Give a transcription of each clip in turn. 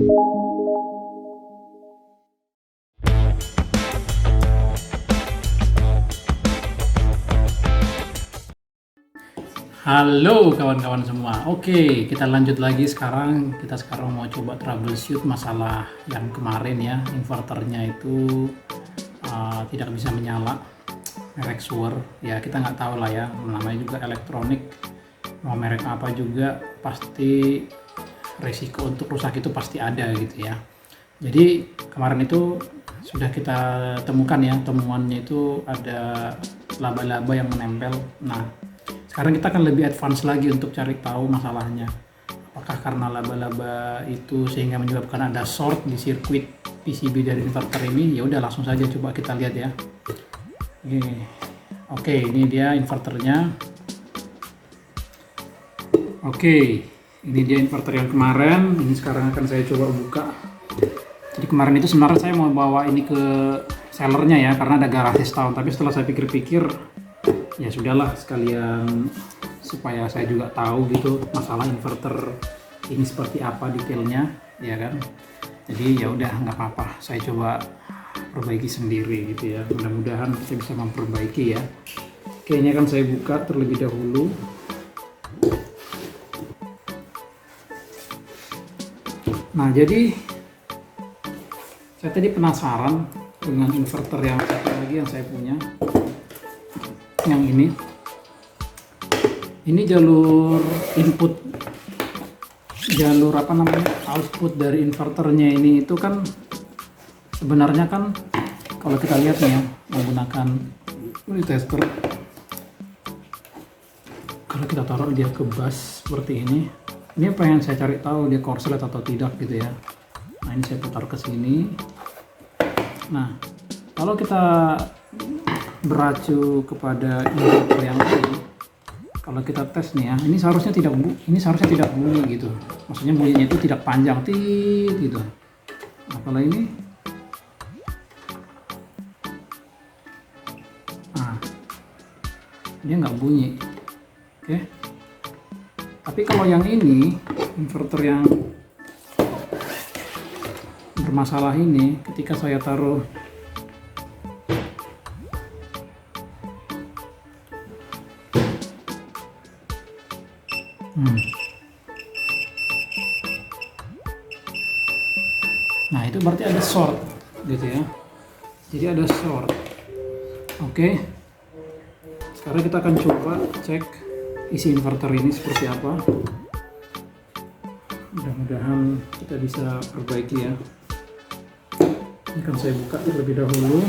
Halo kawan-kawan semua. Oke, kita lanjut lagi sekarang. Kita sekarang mau coba troubleshoot masalah yang kemarin ya, inverternya itu tidak bisa menyala, merek Shure. Ya kita nggak tahu lah ya, namanya juga elektronik. Mau merek apa juga pasti resiko untuk rusak itu pasti ada gitu ya. Jadi kemarin itu sudah kita temukan ya, temuannya itu ada laba-laba yang menempel. Nah, sekarang kita akan lebih advance lagi untuk cari tahu masalahnya. Apakah karena laba-laba itu sehingga menyebabkan ada short di sirkuit PCB dari inverter ini? Ya udah langsung saja coba kita lihat ya. Oke, ini dia inverternya. Oke, ini dia inverter yang kemarin. Ini sekarang akan saya coba buka. Jadi kemarin itu sebenarnya saya mau bawa ini ke sellernya ya, karena ada garasi setahun. Tapi setelah saya pikir-pikir, ya sudahlah, sekalian supaya saya juga tahu gitu masalah inverter ini seperti apa detailnya, ya kan. Jadi ya udah, nggak apa-apa, saya coba perbaiki sendiri gitu ya. Mudah-mudahan kita bisa memperbaiki ya. Oke, ini akan saya buka terlebih dahulu. Nah, jadi saya tadi penasaran dengan inverter yang satu lagi yang saya punya, yang ini jalur input, jalur apa namanya, output dari inverternya ini itu kan sebenarnya kan kalau kita lihat nih ya, menggunakan ini tester, kalau kita taruh dia ke bus seperti ini apa yang saya cari tahu, dia korslet atau tidak gitu ya. Nah, ini saya putar ke sini. Nah, kalau kita beracu kepada inverter yang ini, kalau kita tes nih ya, ini seharusnya tidak bunyi gitu. Maksudnya bunyinya itu tidak panjang tit gitu. Nah, kalau ini, nah, dia nggak bunyi. Oke. Tapi kalau yang ini, inverter yang bermasalah ini, ketika saya taruh nah, itu berarti ada short gitu ya. Jadi ada short. Oke. Sekarang kita akan coba cek isi inverter ini seperti apa. Mudah-mudahan kita bisa perbaiki ya. Ini akan saya buka terlebih dahulu.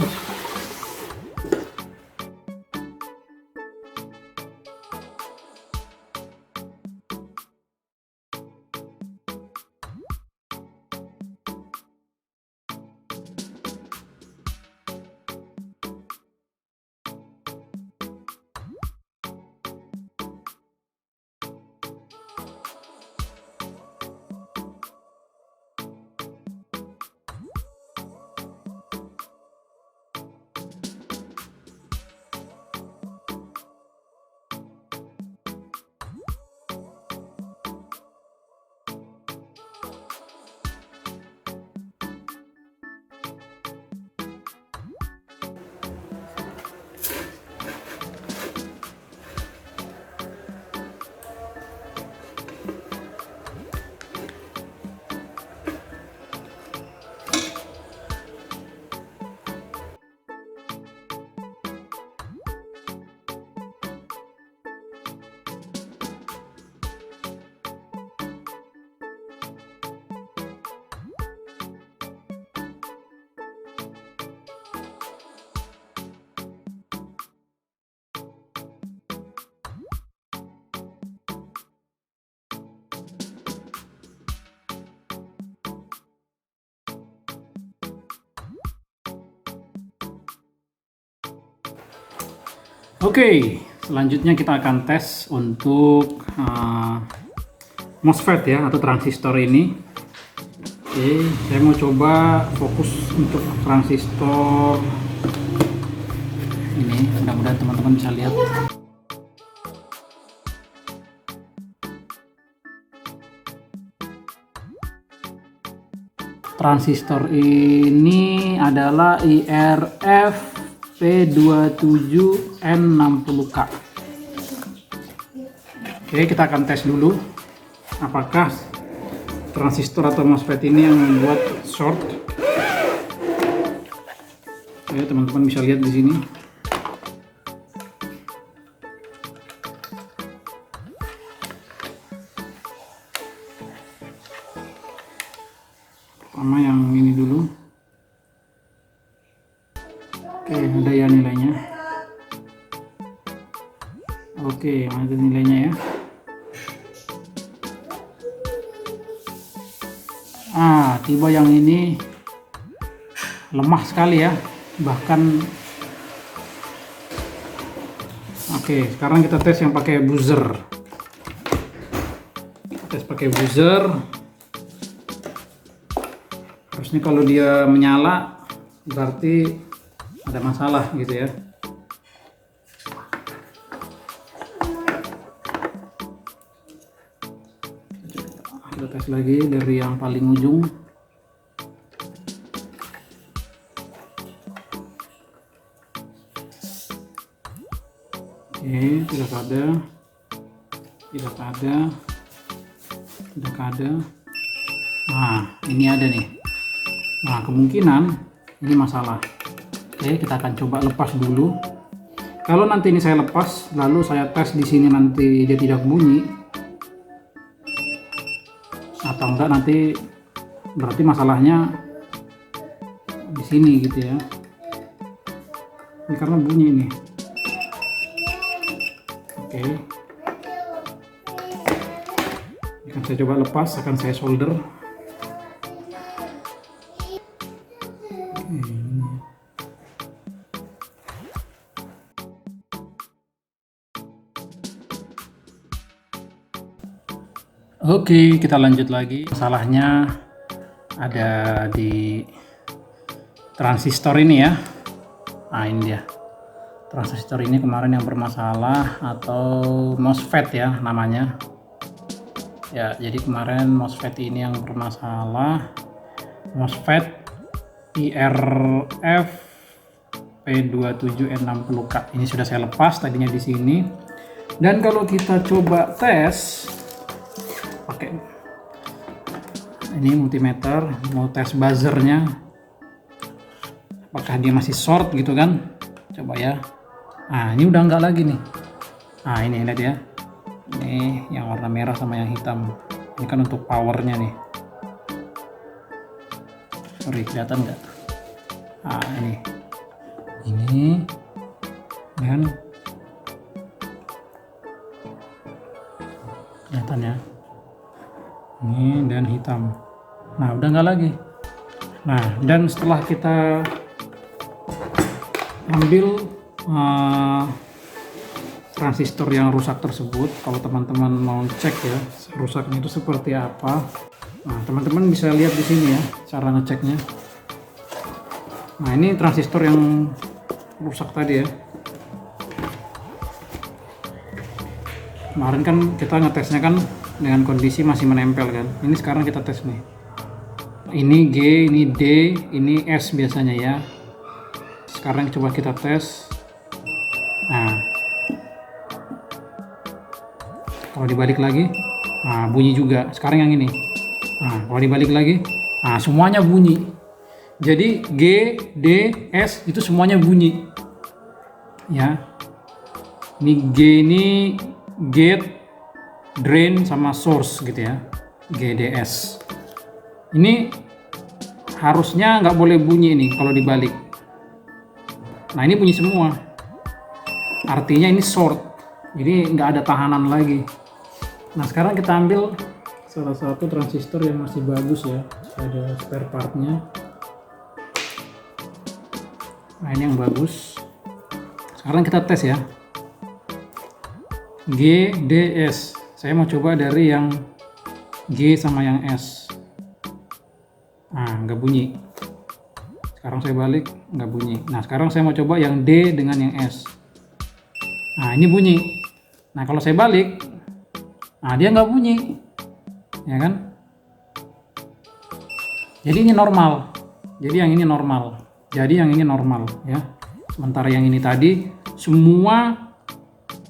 Oke, selanjutnya kita akan tes untuk MOSFET ya, atau transistor ini. Oke, saya mau coba fokus untuk transistor ini. Mudah-mudahan teman-teman bisa lihat. transistor ini adalah IRF P27N60K. Oke, kita akan tes dulu apakah transistor atau MOSFET ini yang membuat short. Oke, teman-teman bisa lihat di sini. Pertama yang ini dulu. Oke, ada ya nilainya. Oke, ada nilainya ya. Tiba yang ini lemah sekali ya, bahkan. Oke, sekarang kita tes yang pakai buzzer. Tes pakai buzzer. Harusnya kalau dia menyala berarti ada masalah gitu ya. Kita tes lagi dari yang paling ujung. Oke, tidak ada. Ini ada nih. Kemungkinan ini masalah. Oke, kita akan coba lepas dulu. Kalau nanti ini saya lepas, lalu saya tes di sini nanti dia tidak bunyi, atau enggak nanti berarti masalahnya di sini gitu ya. Ini karena bunyi ini. Oke, akan saya coba lepas, akan saya solder. Oke, kita lanjut lagi. Masalahnya ada di transistor ini ya. Ini dia. Transistor ini kemarin yang bermasalah, atau MOSFET ya namanya. Ya, jadi kemarin MOSFET ini yang bermasalah. MOSFET IRF P27N60K. Ini sudah saya lepas tadinya di sini. Dan kalau kita coba tes pakai ini multimeter, mau tes buzzernya, apakah dia masih short gitu kan? Coba ya. Ini udah enggak lagi nih. Ini lihat ya. Ini yang warna merah sama yang hitam. Ini kan untuk powernya nih. Sorry, kelihatan nggak? Ini dan kelihatan ya. Ini dan hitam. Udah nggak lagi. Dan setelah kita ambil transistor yang rusak tersebut, kalau teman-teman mau cek ya rusaknya itu seperti apa, teman-teman bisa lihat di sini ya cara ngeceknya. Ini transistor yang rusak tadi ya. Kemarin kan kita ngetesnya kan dengan kondisi masih menempel kan. Ini sekarang kita tes nih. Ini G, ini D, ini S biasanya ya. Sekarang coba kita tes. Kalau dibalik lagi, bunyi juga. Sekarang yang ini. Kalau dibalik lagi, semuanya bunyi. Jadi G, D, S itu semuanya bunyi. Ya. Ini G ini gate, drain sama source gitu ya. GDS. Ini harusnya nggak boleh bunyi nih kalau dibalik. Ini bunyi semua. Artinya ini short. Jadi nggak ada tahanan lagi. Sekarang kita ambil salah satu transistor yang masih bagus ya. Ada spare partnya. Ini yang bagus. Sekarang kita tes ya. GDS. Saya mau coba dari yang G sama yang S. Nggak bunyi. Sekarang saya balik, nggak bunyi. Sekarang saya mau coba yang D dengan yang S. Ini bunyi. Kalau saya balik, dia nggak bunyi, ya kan? Jadi ini normal. Jadi yang ini normal. Jadi yang ini normal ya. Sementara yang ini tadi semua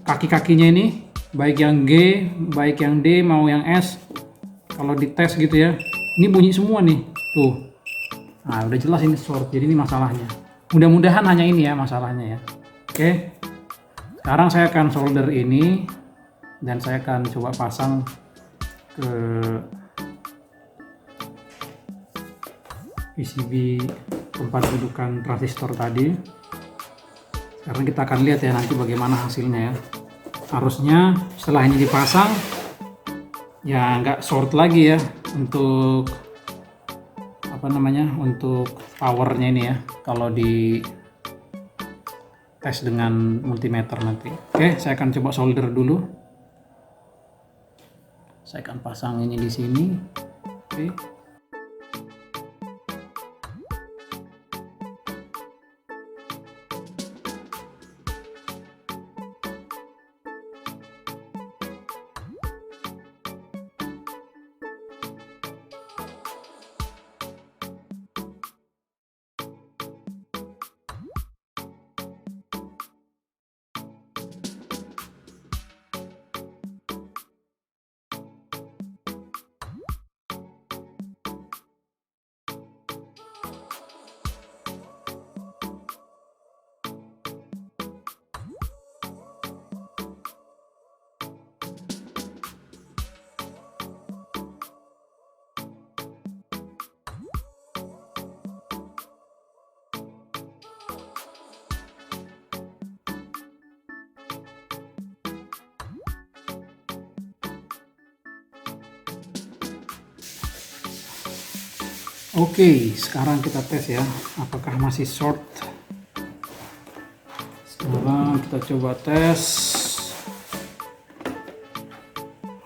kaki-kakinya ini baik yang G, baik yang D mau yang S, kalau dites gitu ya, ini bunyi semua nih. Tuh. Nah, udah jelas ini short. Jadi ini masalahnya. Mudah-mudahan hanya ini ya masalahnya ya. Oke. Sekarang saya akan solder ini dan saya akan coba pasang ke PCB tempat dudukan transistor tadi. Sekarang kita akan lihat ya nanti bagaimana hasilnya ya. Harusnya setelah ini dipasang ya nggak short lagi ya untuk apa namanya, untuk powernya ini ya kalau di tes dengan multimeter nanti. Oke, saya akan coba solder dulu. Saya akan pasang ini di sini. Oke. Oke, sekarang kita tes ya, apakah masih short. Sekarang kita coba tes,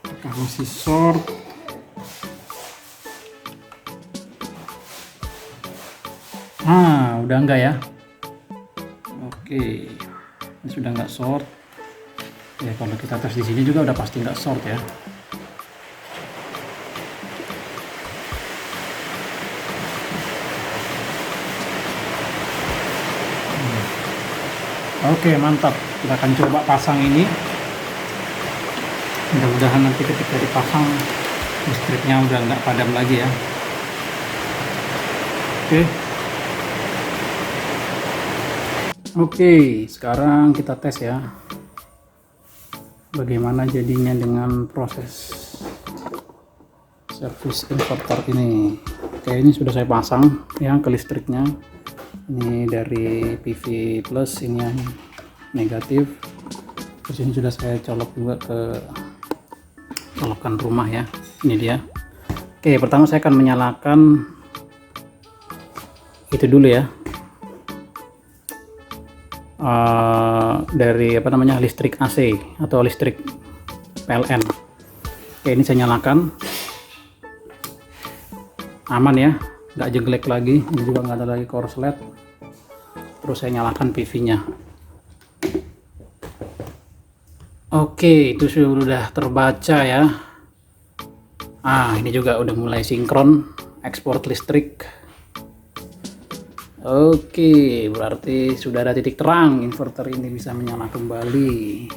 apakah masih short. Udah enggak ya. Oke, ini sudah enggak short. Ya, kalau kita tes di sini juga udah pasti enggak short ya. Oke, mantap. Kita akan coba pasang ini. Mudah-mudahan nanti ketika dipasang listriknya udah nggak padam lagi ya. Oke, sekarang kita tes ya. Bagaimana jadinya dengan proses service inverter ini. Oke, ini sudah saya pasang ya ke listriknya. Ini dari PV plus, ini yang negatif. Terus ini sudah saya colok juga ke colokan rumah ya. Ini dia. Oke, pertama saya akan menyalakan itu dulu ya. Dari apa namanya, listrik AC atau listrik PLN. Oke, ini saya nyalakan. Aman ya, nggak jelek lagi. Ini juga nggak ada lagi korslet. Terus saya nyalakan PV-nya. Oke, itu sudah terbaca ya. Ini juga udah mulai sinkron ekspor listrik. Oke, berarti sudah ada titik terang, inverter ini bisa menyala kembali.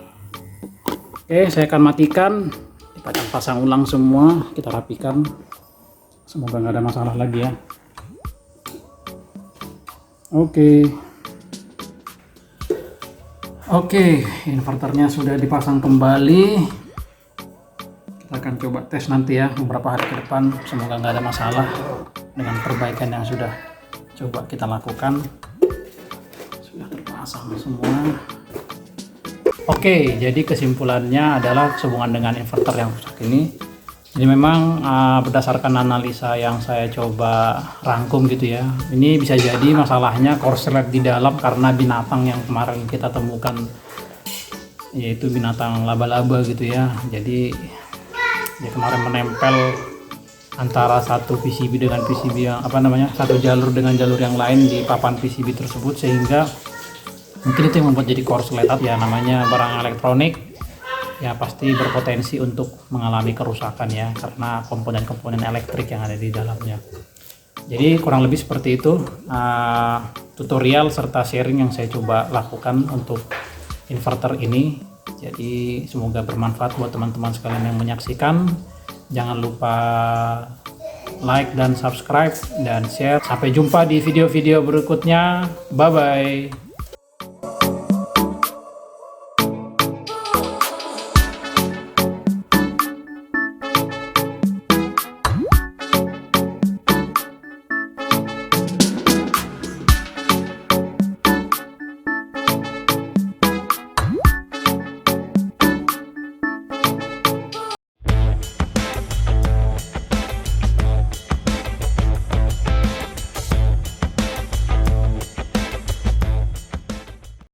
Oke, saya akan matikan. Kita akan pasang ulang semua, kita rapikan. Semoga nggak ada masalah lagi ya. Oke, inverternya sudah dipasang kembali. Kita akan coba tes nanti ya beberapa hari ke depan. Semoga nggak ada masalah dengan perbaikan yang sudah coba kita lakukan. Sudah terpasang semua. Oke, jadi kesimpulannya adalah sehubungan dengan inverter yang rusak ini. Jadi memang berdasarkan analisa yang saya coba rangkum gitu ya, ini bisa jadi masalahnya korslet di dalam karena binatang yang kemarin kita temukan, yaitu binatang laba-laba gitu ya. Jadi dia kemarin menempel antara satu PCB dengan PCB yang apa namanya, satu jalur dengan jalur yang lain di papan PCB tersebut, sehingga mungkin itu yang membuat jadi korslet. Ya namanya barang elektronik ya pasti berpotensi untuk mengalami kerusakan ya, karena komponen-komponen elektrik yang ada di dalamnya. Jadi kurang lebih seperti itu tutorial serta sharing yang saya coba lakukan untuk inverter ini. Jadi semoga bermanfaat buat teman-teman sekalian yang menyaksikan. Jangan lupa like dan subscribe dan share. Sampai jumpa di video-video berikutnya. Bye bye.